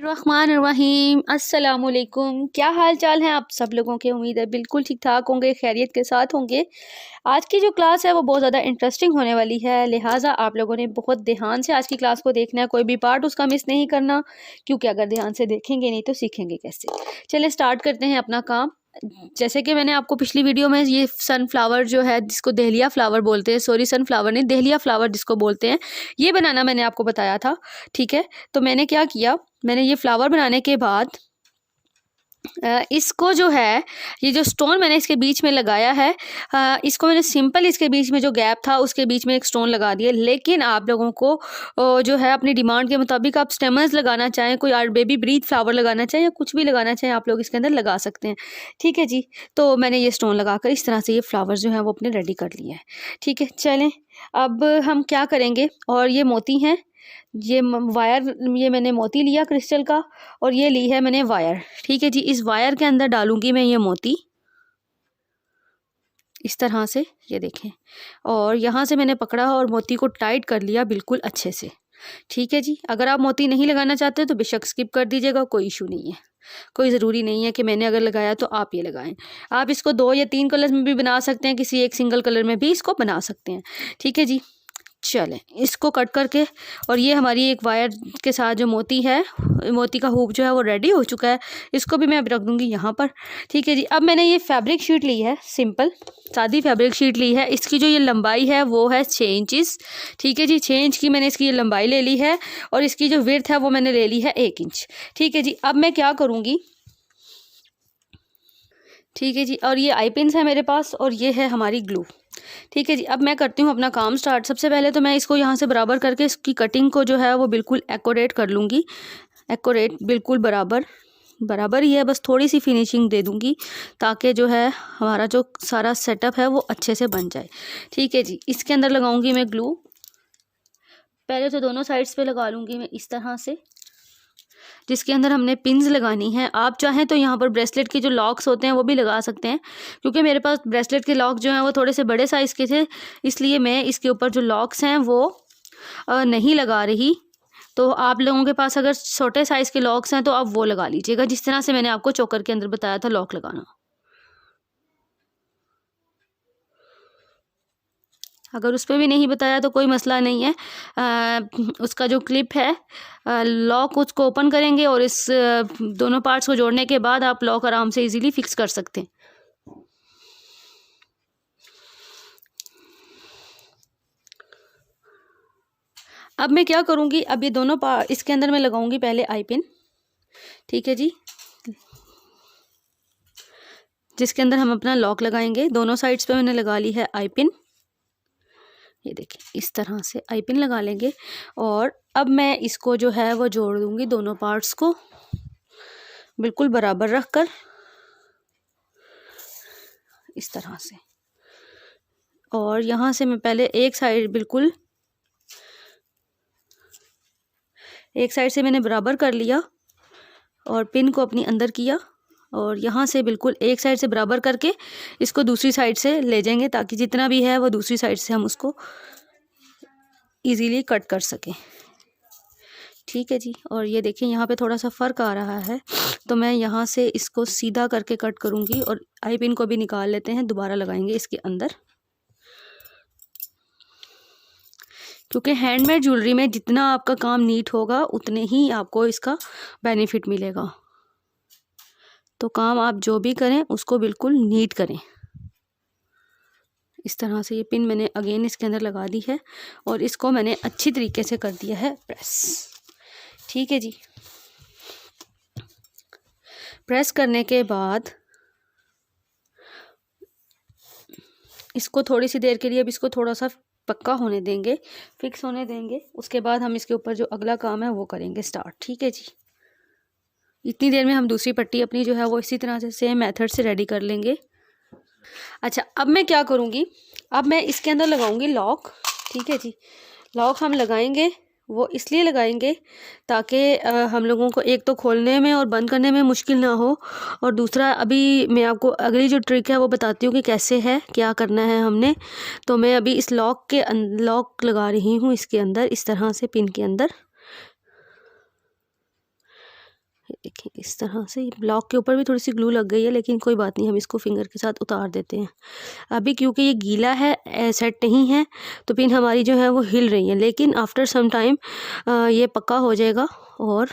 रहमानिर्रहीम अस्सलामुअलैकुम। क्या हाल चाल हैं आप सब लोगों के। उम्मीद है बिल्कुल ठीक ठाक होंगे, खैरियत के साथ होंगे। आज की जो क्लास है वो बहुत ज़्यादा इंटरेस्टिंग होने वाली है, लिहाजा आप लोगों ने बहुत ध्यान से आज की क्लास को देखना है, कोई भी पार्ट उसका मिस नहीं करना, क्योंकि अगर ध्यान से देखेंगे नहीं तो सीखेंगे कैसे। चलिए स्टार्ट करते हैं अपना काम। जैसे कि मैंने आपको पिछली वीडियो में ये सनफ्लावर जो है, जिसको दहलिया फ्लावर बोलते हैं, सॉरी सनफ्लावर नहीं, दहलिया फ्लावर जिसको बोलते हैं, ये बनाना मैंने आपको बताया था। ठीक है, तो मैंने क्या किया, मैंने ये फ्लावर बनाने के बाद इसको जो है, ये जो स्टोन मैंने इसके बीच में लगाया है, इसको मैंने सिंपल इसके बीच में जो गैप था उसके बीच में एक स्टोन लगा दिया। लेकिन आप लोगों को जो है अपनी डिमांड के मुताबिक आप स्टेमस लगाना चाहें, कोई बेबी ब्रीथ फ्लावर लगाना चाहें या कुछ भी लगाना चाहें, आप लोग इसके अंदर लगा सकते हैं। ठीक है जी, तो मैंने ये स्टोन लगाकर इस तरह से ये फ्लावर जो है वो अपने रेडी कर लिए हैं। ठीक है, चलें अब हम क्या करेंगे। और ये मोती हैं, ये वायर, ये मैंने मोती लिया क्रिस्टल का, और ये ली है मैंने वायर। ठीक है जी, इस वायर के अंदर डालूंगी मैं ये मोती इस तरह से, ये देखें, और यहाँ से मैंने पकड़ा और मोती को टाइट कर लिया बिल्कुल अच्छे से। ठीक है जी, अगर आप मोती नहीं लगाना चाहते तो बेशक स्किप कर दीजिएगा, कोई इशू नहीं है, कोई ज़रूरी नहीं है कि मैंने अगर लगाया तो आप ये लगाएं। आप इसको 2 या 3 कलर में भी बना सकते हैं, किसी एक सिंगल कलर में भी इसको बना सकते हैं। ठीक है जी, चलें इसको कट करके, और ये हमारी एक वायर के साथ जो मोती है, मोती का हुक जो है वो रेडी हो चुका है। इसको भी मैं अब रख दूंगी यहाँ पर। ठीक है जी, अब मैंने ये फैब्रिक शीट ली है, सिंपल सादी फैब्रिक शीट ली है। इसकी जो ये लंबाई है वो है 6 इंचज़। ठीक है जी, 6 इंच की मैंने इसकी ये लंबाई ले ली है, और इसकी जो विड्थ है वो मैंने ले ली है 1 इंच। ठीक है जी, अब मैं क्या करूँगी, ठीक है जी, और ये आई पिन्स है मेरे पास, और ये है हमारी ग्लू। ठीक है जी, अब मैं करती हूँ अपना काम स्टार्ट। सबसे पहले तो मैं इसको यहाँ से बराबर करके इसकी कटिंग को जो है वो बिल्कुल एक्यूरेट कर लूँगी। एक्यूरेट बिल्कुल बराबर बराबर ही है, बस थोड़ी सी फिनिशिंग दे दूँगी ताकि जो है हमारा जो सारा सेटअप है वो अच्छे से बन जाए। ठीक है जी, इसके अंदर लगाऊँगी मैं ग्लू। पहले तो दोनों साइड्स पे लगा लूँगी मैं इस तरह से, जिसके अंदर हमने पिन्स लगानी है। आप चाहें तो यहाँ पर ब्रेसलेट के जो लॉक्स होते हैं वो भी लगा सकते हैं, क्योंकि मेरे पास ब्रेसलेट के लॉक जो हैं वो थोड़े से बड़े साइज़ के थे, इसलिए मैं इसके ऊपर जो लॉक्स हैं वो नहीं लगा रही। तो आप लोगों के पास अगर छोटे साइज़ के लॉक्स हैं तो आप वो लगा लीजिएगा, जिस तरह से मैंने आपको चोकर के अंदर बताया था लॉक लगाना। अगर उस पर भी नहीं बताया तो कोई मसला नहीं है, उसका जो क्लिप है लॉक, उसको ओपन करेंगे और इस दोनों पार्ट्स को जोड़ने के बाद आप लॉक आराम से इजीली फिक्स कर सकते हैं। अब मैं क्या करूँगी, अब ये दोनों पार्ट इसके अंदर मैं लगाऊंगी पहले आई पिन। ठीक है जी, जिसके अंदर हम अपना लॉक लगाएंगे। दोनों साइड्स पे मैंने लगा ली है आई पिन, ये देखिए इस तरह से आई पिन लगा लेंगे। और अब मैं इसको जो है वो जोड़ दूंगी, दोनों पार्ट्स को बिल्कुल बराबर रख कर इस तरह से। और यहाँ से मैं पहले एक साइड से मैंने बराबर कर लिया और पिन को अपनी अंदर किया, और यहाँ से बिल्कुल एक साइड से बराबर करके इसको दूसरी साइड से ले जाएंगे, ताकि जितना भी है वो दूसरी साइड से हम उसको इजीली कट कर सकें। ठीक है जी, और ये देखिए यहाँ पे थोड़ा सा फ़र्क आ रहा है, तो मैं यहाँ से इसको सीधा करके कट करूँगी, और आई पिन को भी निकाल लेते हैं, दोबारा लगाएंगे इसके अंदर। क्योंकि हैंडमेड ज्वेलरी में जितना आपका काम नीट होगा उतने ही आपको इसका बेनिफिट मिलेगा। तो काम आप जो भी करें उसको बिल्कुल नीट करें। इस तरह से ये पिन मैंने अगेन इसके अंदर लगा दी है, और इसको मैंने अच्छी तरीके से कर दिया है प्रेस। ठीक है जी, प्रेस करने के बाद इसको थोड़ी सी देर के लिए अब इसको थोड़ा सा पक्का होने देंगे, फिक्स होने देंगे। उसके बाद हम इसके ऊपर जो अगला काम है वो करेंगे स्टार्ट। ठीक है जी, इतनी देर में हम दूसरी पट्टी अपनी जो है वो इसी तरह से सेम मेथड से रेडी कर लेंगे। अच्छा, अब मैं क्या करूँगी, अब मैं इसके अंदर लगाऊंगी लॉक। ठीक है जी, लॉक हम लगाएंगे, वो इसलिए लगाएंगे ताकि हम लोगों को एक तो खोलने में और बंद करने में मुश्किल ना हो, और दूसरा अभी मैं आपको अगली जो ट्रिक है वो बताती हूँ कि कैसे है, क्या करना है हमने। तो मैं अभी इस लॉक लगा रही हूँ इसके अंदर, इस तरह से पिन के अंदर। ये देखिए इस तरह से ब्लॉक के ऊपर भी थोड़ी सी ग्लू लग गई है, लेकिन कोई बात नहीं, हम इसको फिंगर के साथ उतार देते हैं। अभी क्योंकि ये गीला है, सेट नहीं है, तो पिन हमारी जो है वो हिल रही है, लेकिन आफ्टर सम टाइम ये पक्का हो जाएगा और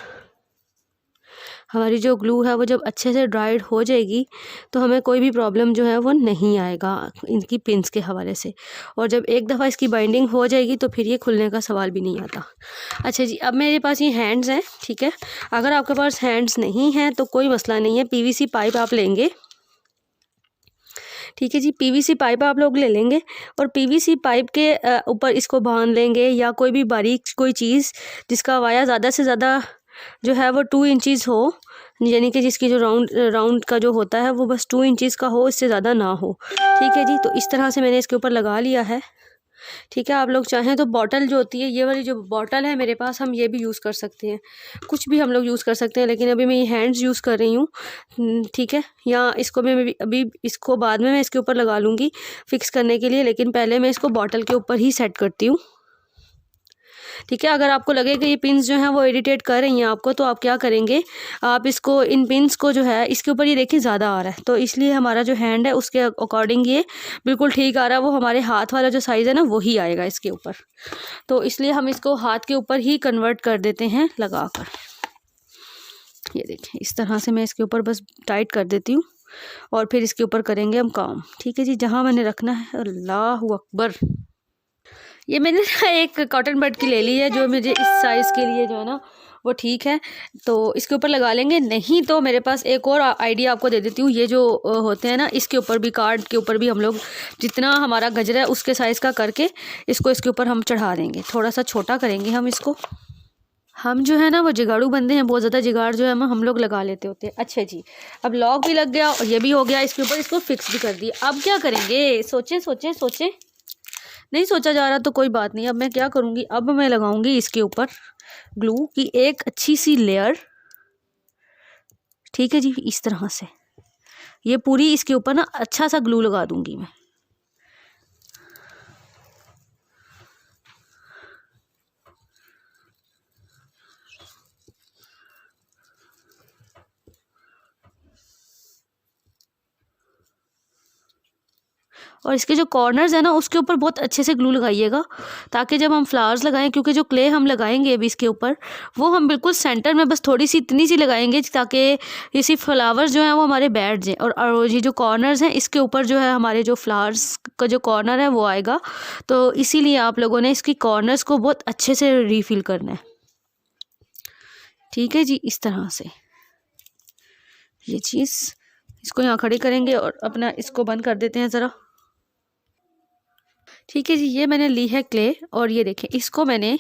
हमारी जो ग्लू है वो जब अच्छे से ड्राइड हो जाएगी तो हमें कोई भी प्रॉब्लम जो है वो नहीं आएगा इनकी पिन्स के हवाले से। और जब एक दफ़ा इसकी बाइंडिंग हो जाएगी तो फिर ये खुलने का सवाल भी नहीं आता। अच्छा जी, अब मेरे पास ये हैंड्स हैं, ठीक है। अगर आपके पास हैंड्स नहीं हैं तो कोई मसला नहीं है, पीवीसी पाइप आप लेंगे, ठीक है जी। पीवीसी पाइप आप लोग ले लेंगे और पीवीसी पाइप के ऊपर इसको बांध लेंगे, या कोई भी बारीक कोई चीज़ जिसका वाया ज़्यादा से ज़्यादा जो है वो 2 इंचज़ हो, यानी कि जिसकी जो राउंड का जो होता है वो बस 2 इंचज़ का हो, इससे ज़्यादा ना हो, ठीक है जी। तो इस तरह से मैंने इसके ऊपर लगा लिया है, ठीक है। आप लोग चाहें तो बॉटल जो होती है, ये वाली जो बॉटल है मेरे पास, हम ये भी यूज़ कर सकते हैं, कुछ भी हम लोग यूज़ कर सकते हैं, लेकिन अभी मैं ये हैंड्स यूज़ कर रही हूँ, ठीक है। या इसको मैं अभी इसको बाद में मैं इसके ऊपर लगा लूँगी फिक्स करने के लिए, लेकिन पहले मैं इसको बॉटल के ऊपर ही सेट करती हूँ, ठीक है। अगर आपको लगे कि ये पिन्स जो हैं वो इरिटेट कर रही हैं आपको, तो आप क्या करेंगे, आप इसको इन पिन्स को जो है इसके ऊपर ये देखिए ज़्यादा आ रहा है, तो इसलिए हमारा जो हैंड है उसके अकॉर्डिंग ये बिल्कुल ठीक आ रहा है, वो हमारे हाथ वाला जो साइज़ है ना वही आएगा इसके ऊपर, तो इसलिए हम इसको हाथ के ऊपर ही कन्वर्ट कर देते हैं लगा कर। ये देखें इस तरह से मैं इसके ऊपर बस टाइट कर देती हूँ और फिर इसके ऊपर करेंगे हम काम, ठीक है जी। जहाँ मैंने रखना है, अल्लाह अकबर, ये मैंने ना एक कॉटन बड की ले ली है जो मुझे इस साइज़ के लिए जो है ना वो ठीक है, तो इसके ऊपर लगा लेंगे। नहीं तो मेरे पास एक और आइडिया आपको दे देती हूँ, ये जो होते हैं ना, इसके ऊपर भी, कार्ड के ऊपर भी हम लोग जितना हमारा गजरा है उसके साइज़ का करके इसको इसके ऊपर हम चढ़ा देंगे, थोड़ा सा छोटा करेंगे हम इसको। हम जो है ना वो जिगाड़ू बंदे हैं, बहुत ज़्यादा जिगाड़ जो है हम लोग लगा लेते होते हैं। अच्छा जी, अब लॉक भी लग गया और ये भी हो गया इसके ऊपर, इसको फिक्स भी कर दिया। अब क्या करेंगे, सोचें सोचें सोचें, नहीं सोचा जा रहा तो कोई बात नहीं। अब मैं क्या करूँगी, अब मैं लगाऊंगी इसके ऊपर ग्लू की एक अच्छी सी लेयर, ठीक है जी। इस तरह से ये पूरी इसके ऊपर ना अच्छा सा ग्लू लगा दूंगी मैं। और इसके जो कॉर्नर्स है ना उसके ऊपर बहुत अच्छे से ग्लू लगाइएगा, ताकि जब हम फ्लावर्स लगाएं, क्योंकि जो क्ले हम लगाएंगे अभी इसके ऊपर, वो हम बिल्कुल सेंटर में बस थोड़ी सी इतनी सी लगाएंगे ताकि इसी फ्लावर्स जो हैं वो हमारे बैठ जाएं। और ये जो कॉर्नर्स हैं इसके ऊपर जो है हमारे जो फ्लावर्स का जो कॉर्नर है वो आएगा, तो इसीलिए आप लोगों ने इसकी कॉर्नर्स को बहुत अच्छे से रीफिल करना है, ठीक है जी। इस तरह से ये चीज़, इसको यहाँ खड़ी करेंगे और अपना इसको बंद कर देते हैं ज़रा, ठीक है जी। ये मैंने ली है क्ले, और ये देखें इसको मैंने,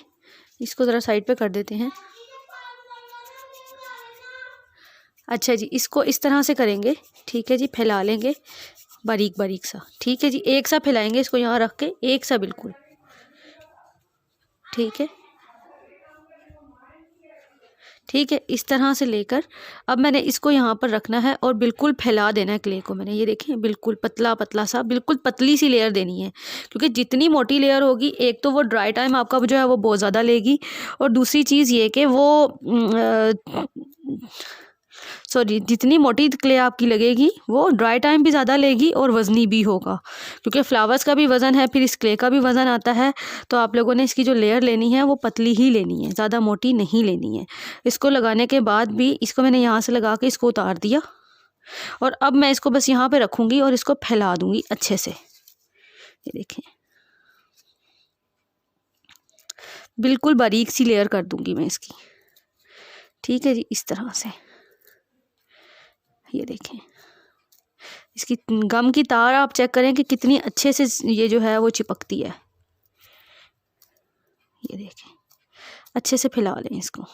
इसको ज़रा साइड पे कर देते हैं। अच्छा जी, इसको इस तरह से करेंगे, ठीक है जी। फैला लेंगे बारीक बारीक सा, ठीक है जी। एक सा फैलाएंगे इसको यहाँ रख के, एक सा बिल्कुल, ठीक है, ठीक है। इस तरह से लेकर अब मैंने इसको यहाँ पर रखना है और बिल्कुल फैला देना है क्ले को मैंने। ये देखिए बिल्कुल पतला पतला सा, बिल्कुल पतली सी लेयर देनी है, क्योंकि जितनी मोटी लेयर होगी, एक तो वो ड्राई टाइम आपका जो है वो बहुत ज़्यादा लेगी, और दूसरी चीज़ ये कि वो सॉरी, जितनी मोटी क्ले आपकी लगेगी वो ड्राई टाइम भी ज़्यादा लेगी और वज़नी भी होगा, क्योंकि फ्लावर्स का भी वज़न है, फिर इस क्ले का भी वज़न आता है। तो आप लोगों ने इसकी जो लेयर लेनी है वो पतली ही लेनी है, ज़्यादा मोटी नहीं लेनी है। इसको लगाने के बाद भी इसको मैंने यहाँ से लगा के इसको उतार दिया, और अब मैं इसको बस यहाँ पे रखूँगी और इसको फैला दूँगी अच्छे से। ये देखें बिल्कुल बारीक सी लेयर कर दूँगी मैं इसकी, ठीक है जी। इस तरह से ये देखें, इसकी गम की तार आप चेक करें कि कितनी अच्छे से ये जो है वो चिपकती है। ये देखें अच्छे से फैला लें इसको,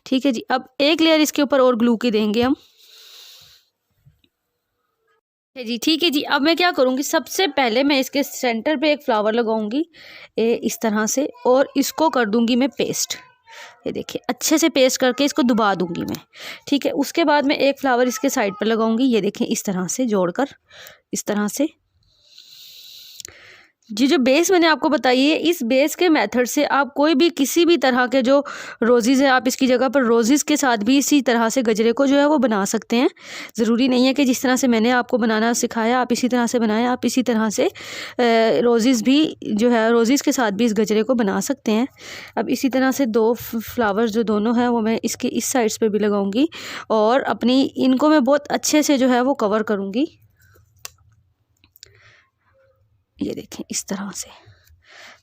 ठीक है जी। अब एक लेयर इसके ऊपर और ग्लू की देंगे हम, जी, ठीक है जी। अब मैं क्या करूँगी, सबसे पहले मैं इसके सेंटर पे एक फ्लावर लगाऊंगी इस तरह से, और इसको कर दूंगी मैं पेस्ट। ये देखिए अच्छे से पेस्ट करके इसको दबा दूंगी मैं, ठीक है। उसके बाद मैं एक फ्लावर इसके साइड पर लगाऊंगी, ये देखें इस तरह से जोड़कर, इस तरह से जी, जो बेस मैंने आपको बताई है, इस बेस के मेथड से आप कोई भी किसी भी तरह के जो रोज़ेज़ है, आप इसकी जगह पर रोज़ेज़ के साथ भी इसी तरह से गजरे को जो है वो बना सकते हैं। ज़रूरी नहीं है कि जिस तरह से मैंने आपको बनाना सिखाया आप इसी तरह से बनाएँ। आप इसी तरह से रोज़ेज़ भी जो है रोज़ेज़ के साथ भी इस गजरे को बना सकते हैं। अब इसी तरह से 2 फ्लावर्स जो दोनों हैं वो मैं इसके इस साइड्स पे भी लगाऊँगी और अपनी इनको मैं बहुत अच्छे से जो है वो कवर करूँगी। ये देखें इस तरह से,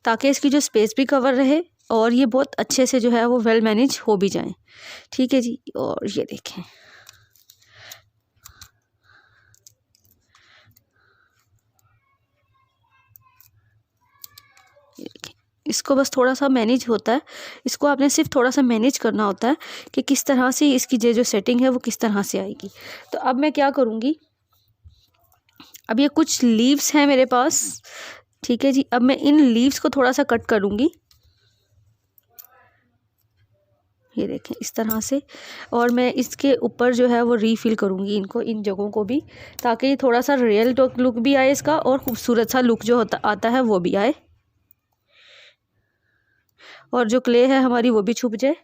ताकि इसकी जो स्पेस भी कवर रहे और ये बहुत अच्छे से जो है वो वेल मैनेज हो भी जाएं। ठीक है जी। और ये देखें, ये देखें, इसको बस थोड़ा सा मैनेज होता है, इसको आपने सिर्फ थोड़ा सा मैनेज करना होता है कि किस तरह से इसकी जो सेटिंग है वो किस तरह से आएगी। तो अब मैं क्या करूँगी, अब ये कुछ लीव्स हैं मेरे पास। ठीक है जी। अब मैं इन लीव्स को थोड़ा सा कट करूँगी, ये देखें इस तरह से, और मैं इसके ऊपर जो है वो रीफिल करूँगी इनको, इन जगहों को भी, ताकि थोड़ा सा रियल लुक भी आए इसका और खूबसूरत सा लुक जो आता है वो भी आए और जो क्ले है हमारी वो भी छुप जाए।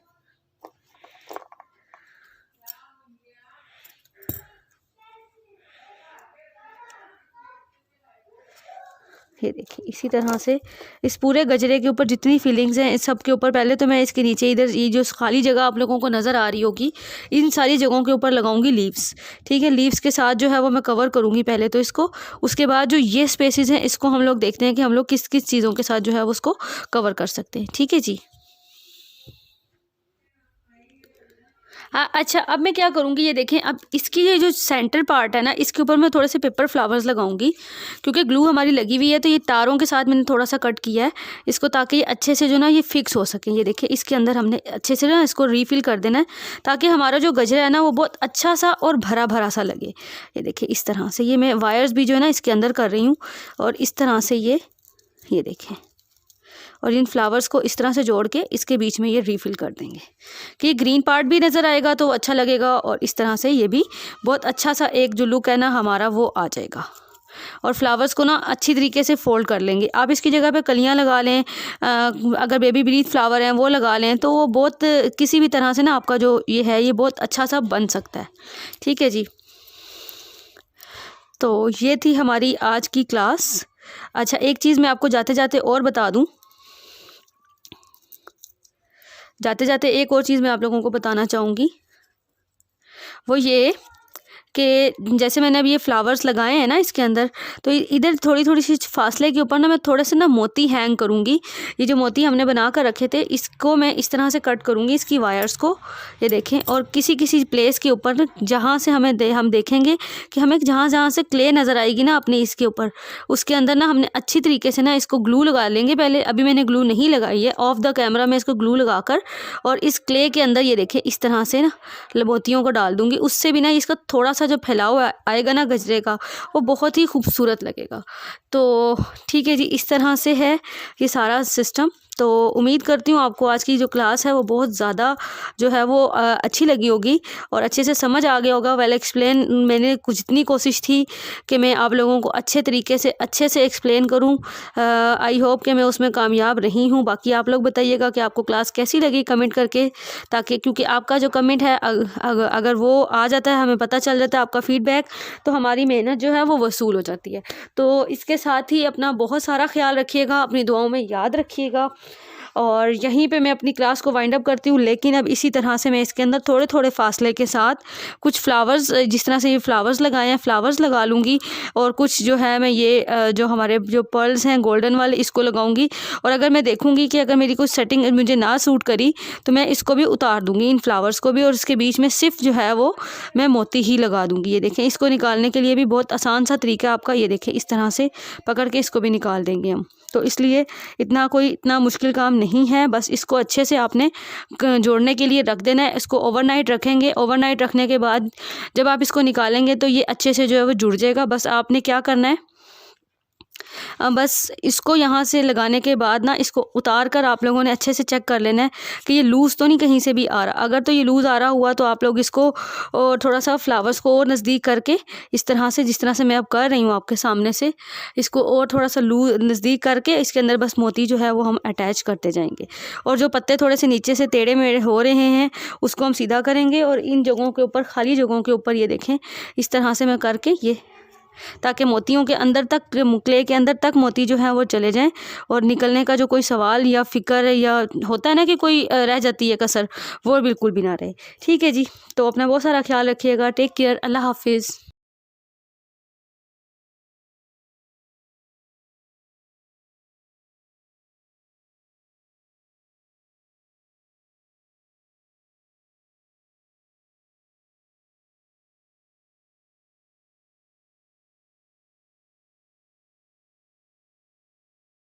ये देखिए इसी तरह से इस पूरे गजरे के ऊपर जितनी फीलिंग्स हैं इस सब के ऊपर, पहले तो मैं इसके नीचे इधर ये जो खाली जगह आप लोगों को नज़र आ रही होगी, इन सारी जगहों के ऊपर लगाऊंगी लीव्स। ठीक है, लीव्स के साथ जो है वो मैं कवर करूंगी पहले तो इसको, उसके बाद जो ये स्पेसेस हैं इसको हम लोग देखते हैं कि हम लोग किस किस चीज़ों के साथ जो है वो उसको कवर कर सकते हैं। ठीक है जी। हाँ अच्छा, अब मैं क्या करूँगी, ये देखें, अब इसकी ये जो सेंटर पार्ट है ना इसके ऊपर मैं थोड़े से पेपर फ्लावर्स लगाऊंगी, क्योंकि ग्लू हमारी लगी हुई है तो ये तारों के साथ मैंने थोड़ा सा कट किया है इसको, ताकि ये अच्छे से जो ना ये फिक्स हो सके। ये देखिए इसके अंदर हमने अच्छे से ना इसको रीफिल कर देना है, ताकि हमारा जो गजरा है ना वो बहुत अच्छा सा और भरा भरा सा लगे। ये देखिए इस तरह से ये मैं वायर्स भी जो है ना इसके अंदर कर रही हूँ और इस तरह से ये देखें, और इन फ्लावर्स को इस तरह से जोड़ के इसके बीच में ये रीफिल कर देंगे कि ग्रीन पार्ट भी नज़र आएगा तो अच्छा लगेगा, और इस तरह से ये भी बहुत अच्छा सा एक जो लुक है ना हमारा वो आ जाएगा। और फ्लावर्स को ना अच्छी तरीके से फोल्ड कर लेंगे। आप इसकी जगह पे कलियां लगा लें, अगर बेबी ब्रीथ फ्लावर हैं वो लगा लें, तो वो बहुत किसी भी तरह से ना आपका जो ये है ये बहुत अच्छा सा बन सकता है। ठीक है जी, तो ये थी हमारी आज की क्लास। अच्छा, एक चीज़ मैं आपको जाते जाते और बता दूँ, जाते जाते एक और चीज़ मैं आप लोगों को बताना चाहूँगी, वो ये कि जैसे मैंने अब ये फ्लावर्स लगाए हैं ना इसके अंदर, तो इधर थोड़ी थोड़ी सी फासले के ऊपर ना मैं थोड़े से ना मोती हैंग करूँगी। ये जो मोती हमने बना कर रखे थे इसको मैं इस तरह से कट करूँगी, इसकी वायर्स को, ये देखें, और किसी किसी प्लेस के ऊपर ना जहाँ से हम देखेंगे कि हमें जहाँ जहाँ से क्ले नज़र आएगी ना अपनी इसके ऊपर, उसके अंदर ना हमने अच्छी तरीके से ना इसको ग्लू लगा लेंगे। पहले अभी मैंने ग्लू नहीं लगाई है, ऑफ द कैमरा में इसको ग्लू लगाकर और इस क्ले के अंदर ये देखें इस तरह से ना मोतियों को डाल दूँगी। उससे भी ना इसका थोड़ा सा जो फैलाव आएगा ना गजरे का वो बहुत ही खूबसूरत लगेगा। तो ठीक है जी, इस तरह से है ये सारा सिस्टम। तो उम्मीद करती हूँ आपको आज की जो क्लास है वो बहुत ज़्यादा जो है वो अच्छी लगी होगी और अच्छे से समझ आ गया होगा। वेल एक्सप्लेन मैंने जितनी कोशिश थी कि मैं आप लोगों को अच्छे तरीके से अच्छे से एक्सप्लेन करूँ, आई होप कि मैं उसमें कामयाब रही हूँ। बाकी आप लोग बताइएगा कि आपको क्लास कैसी लगी कमेंट करके, ताकि क्योंकि आपका जो कमेंट है अगर वो आ जाता है, हमें पता चल जाता है आपका फ़ीडबैक, तो हमारी मेहनत जो है वो वसूल हो जाती है। तो इसके साथ ही अपना बहुत सारा ख्याल रखिएगा, अपनी दुआओं में याद रखिएगा। और यहीं पे मैं अपनी क्लास को वाइंड अप करती हूँ, लेकिन अब इसी तरह से मैं इसके अंदर थोड़े थोड़े फासले के साथ कुछ फ्लावर्स, जिस तरह से ये फ्लावर्स लगाए हैं फ्लावर्स लगा लूँगी, और कुछ जो है मैं ये जो हमारे जो पर्ल्स हैं गोल्डन वाले इसको लगाऊंगी। और अगर मैं देखूंगी कि अगर मेरी कुछ सेटिंग मुझे ना सूट करी तो मैं इसको भी उतार दूंगी, इन फ्लावर्स को भी, और इसके बीच में सिर्फ जो है वो मैं मोती ही लगा दूंगी। ये देखें, इसको निकालने के लिए भी बहुत आसान सा तरीका आपका, ये देखें इस तरह से पकड़ के इसको भी निकाल देंगे हम। तो इसलिए इतना मुश्किल काम नहीं है, बस इसको अच्छे से आपने जोड़ने के लिए रख देना है। इसको ओवरनाइट रखेंगे, ओवरनाइट रखने के बाद जब आप इसको निकालेंगे तो ये अच्छे से जो है वो जुड़ जाएगा। बस आपने क्या करना है, बस इसको यहाँ से लगाने के बाद ना इसको उतार कर आप लोगों ने अच्छे से चेक कर लेना है कि ये लूज़ तो नहीं कहीं से भी आ रहा। अगर तो ये लूज़ आ रहा हुआ तो आप लोग इसको थोड़ा सा फ्लावर्स को और नज़दीक करके इस तरह से, जिस तरह से मैं अब कर रही हूँ आपके सामने से, इसको और थोड़ा सा नज़दीक करके इसके अंदर बस मोती जो है वो हम अटैच करते जाएंगे। और जो पत्ते थोड़े से नीचे से टेढ़े मेढ़े हो रहे हैं उसको हम सीधा करेंगे और इन जगहों के ऊपर, खाली जगहों के ऊपर ये देखें इस तरह से मैं करके ये, ताकि मोतियों के अंदर तक, क्ले के अंदर तक मोती जो है वो चले जाएं और निकलने का जो कोई सवाल या फ़िक्र या होता है ना कि कोई रह जाती है कसर, वो बिल्कुल भी ना रहे। ठीक है जी, तो अपना बहुत सारा ख्याल रखिएगा। Take care. अल्लाह हाफिज़।